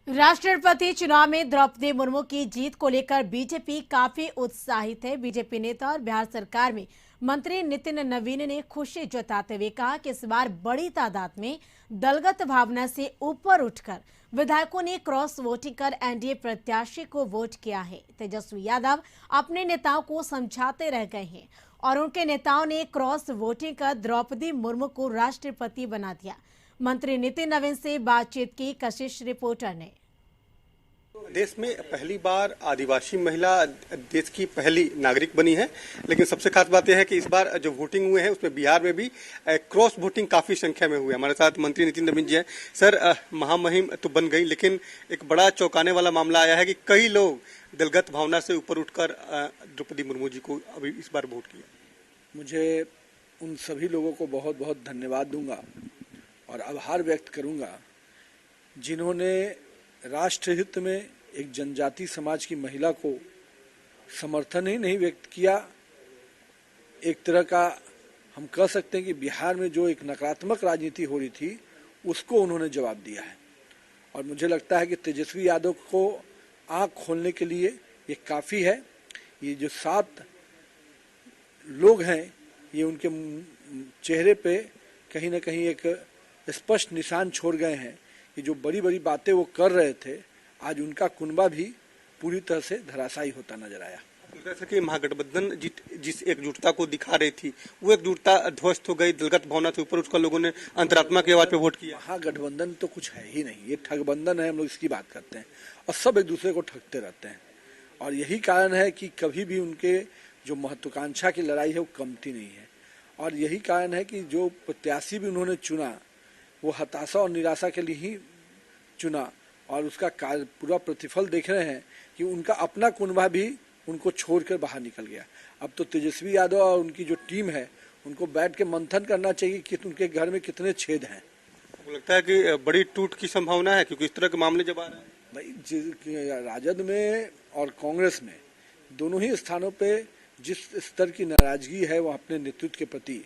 राष्ट्रपति चुनाव में द्रौपदी मुर्मू की जीत को लेकर बीजेपी काफी उत्साहित है। बीजेपी नेता और बिहार सरकार में मंत्री नितिन नवीन ने खुशी जताते हुए कहा कि इस बार बड़ी तादाद में दलगत भावना से ऊपर उठकर विधायकों ने क्रॉस वोटिंग कर एनडीए प्रत्याशी को वोट किया है। तेजस्वी यादव अपने नेताओं को समझाते रह गए हैं और उनके नेताओं ने क्रॉस वोटिंग कर द्रौपदी मुर्मू को राष्ट्रपति बना दिया। मंत्री नितिन नवीन से बातचीत की कशिश रिपोर्टर ने। देश में पहली बार आदिवासी महिला देश की पहली नागरिक बनी है, लेकिन सबसे खास बात यह है कि इस बार जो वोटिंग हुए हैं उसमें बिहार में भी क्रॉस वोटिंग काफी संख्या में हुई है। हमारे साथ मंत्री नितिन नवीन जी हैं। सर, महामहिम तो बन गई, लेकिन एक बड़ा चौंकाने वाला मामला आया है कि कई लोग दलगत भावना से ऊपर उठकर द्रौपदी मुर्मू जी को अभी इस बार वोट किया। मुझे उन सभी लोगों को बहुत बहुत धन्यवाद दूंगा और आभार व्यक्त करूंगा जिन्होंने राष्ट्रहित में एक जनजाति समाज की महिला को समर्थन ही नहीं व्यक्त किया। एक तरह का हम कह सकते हैं कि बिहार में जो एक नकारात्मक राजनीति हो रही थी उसको उन्होंने जवाब दिया है और मुझे लगता है कि तेजस्वी यादव को आंख खोलने के लिए ये काफ़ी है। ये जो 7 लोग हैं ये उनके चेहरे पे कहीं ना कहीं एक स्पष्ट निशान छोड़ गए हैं कि जो बड़ी बड़ी बातें वो कर रहे थे आज उनका कुनबा भी पूरी तरह से धराशायी होता नजर आया। जैसे कि महागठबंधन जिस एकजुटता को दिखा रही थी वो एकजुटता ध्वस्त हो गई। दलगत भावना से ऊपर उसका लोगों ने अंतरात्मा की आवाज पे वोट किया। महागठबंधन तो कुछ है ही नहीं, ये ठगबंधन है। हम लोग इसकी बात करते हैं और सब एक दूसरे को ठगते रहते हैं और यही कारण है कि कभी भी उनके जो महत्वाकांक्षा की लड़ाई है वो कमती नहीं है और यही कारण है कि जो प्रत्याशी भी उन्होंने चुना वो हताशा और निराशा के लिए ही चुना और उसका पूरा प्रतिफल देख रहे हैं कि उनका अपना कुनबा भी उनको छोड़कर बाहर निकल गया। अब तो तेजस्वी यादव और उनकी जो टीम है उनको बैठ के मंथन करना चाहिए कि उनके घर में कितने छेद हैं। मुझे लगता है कि बड़ी टूट की संभावना है क्योंकि इस तरह के मामले जब आ रहे हैं भाई राजद में और कांग्रेस में दोनों ही स्थानों पे जिस स्तर की नाराजगी है वो अपने नेतृत्व के प्रति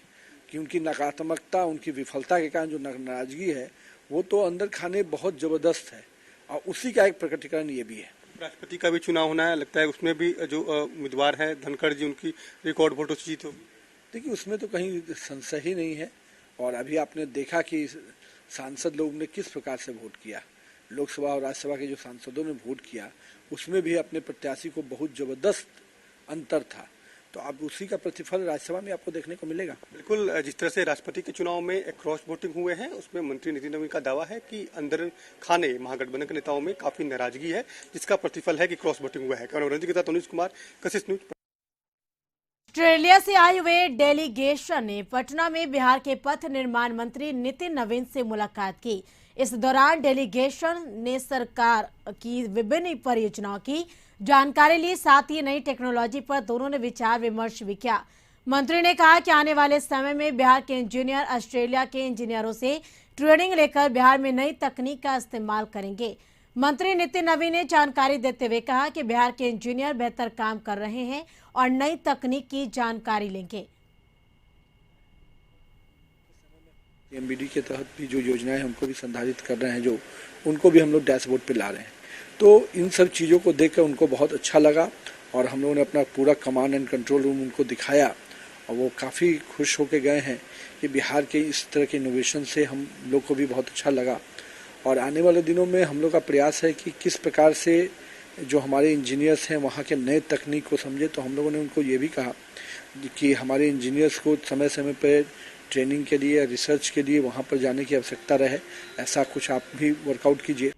कि उनकी नकारात्मकता उनकी विफलता के कारण जो नाराजगी है वो तो अंदर खाने बहुत जबरदस्त है और उसी का एक प्रकटीकरण ये भी है। राष्ट्रपति का भी चुनाव होना है, लगता है उसमें भी जो उम्मीदवार है धनखड़ जी उनकी रिकॉर्ड वोटों से जीत होगी। देखिए उसमें तो कहीं संशय ही नहीं है और अभी आपने देखा कि सांसद लोग ने किस प्रकार से वोट किया। लोकसभा और राज्यसभा के जो सांसदों ने वोट किया उसमें भी अपने प्रत्याशी को बहुत जबरदस्त अंतर था, तो अब उसी का प्रतिफल राज्यसभा में आपको देखने को मिलेगा। बिल्कुल, जिस तरह से राष्ट्रपति के चुनाव में क्रॉस वोटिंग हुए हैं उसमें मंत्री नितिन नवीन का दावा है कि अंदर खाने महागठबंधन के नेताओं में काफी नाराजगी है जिसका प्रतिफल है कि क्रॉस वोटिंग हुआ है। के साथ अनिश कुमार, कशिश न्यूज। ऑस्ट्रेलिया से आए हुए डेलीगेशन ने पटना में बिहार के पथ निर्माण मंत्री नितिन नवीन से मुलाकात की। इस दौरान डेलीगेशन ने सरकार की विभिन्न परियोजनाओं की जानकारी ली, साथ ही नई टेक्नोलॉजी पर दोनों ने विचार विमर्श भी किया। मंत्री ने कहा कि आने वाले समय में बिहार के इंजीनियर ऑस्ट्रेलिया के इंजीनियरों से ट्रेनिंग लेकर बिहार में नई तकनीक का इस्तेमाल करेंगे। मंत्री नितिन नवीन ने जानकारी देते हुए कहा कि बिहार के इंजीनियर बेहतर काम कर रहे हैं और नई तकनीक की जानकारी लेंगे। एमबीडी के तहत भी जो योजनाएं हैं उनको भी संधारित कर रहे हैं, जो उनको भी हम लोग डैशबोर्ड पे ला रहे हैं। तो इन सब चीज़ों को देखकर उनको बहुत अच्छा लगा और हम लोगों ने अपना पूरा कमांड एंड कंट्रोल रूम उनको दिखाया और वो काफ़ी खुश होके गए हैं कि बिहार के इस तरह के इनोवेशन से हम लोग को भी बहुत अच्छा लगा। और आने वाले दिनों में हम लोग का प्रयास है कि किस प्रकार से जो हमारे इंजीनियर्स हैं वहाँ के नए तकनीक को समझे। तो हम लोगों ने उनको ये भी कहा कि हमारे इंजीनियर्स को समय समय पर ट्रेनिंग के लिए रिसर्च के लिए वहाँ पर जाने की आवश्यकता रहे। ऐसा कुछ आप भी वर्कआउट कीजिए।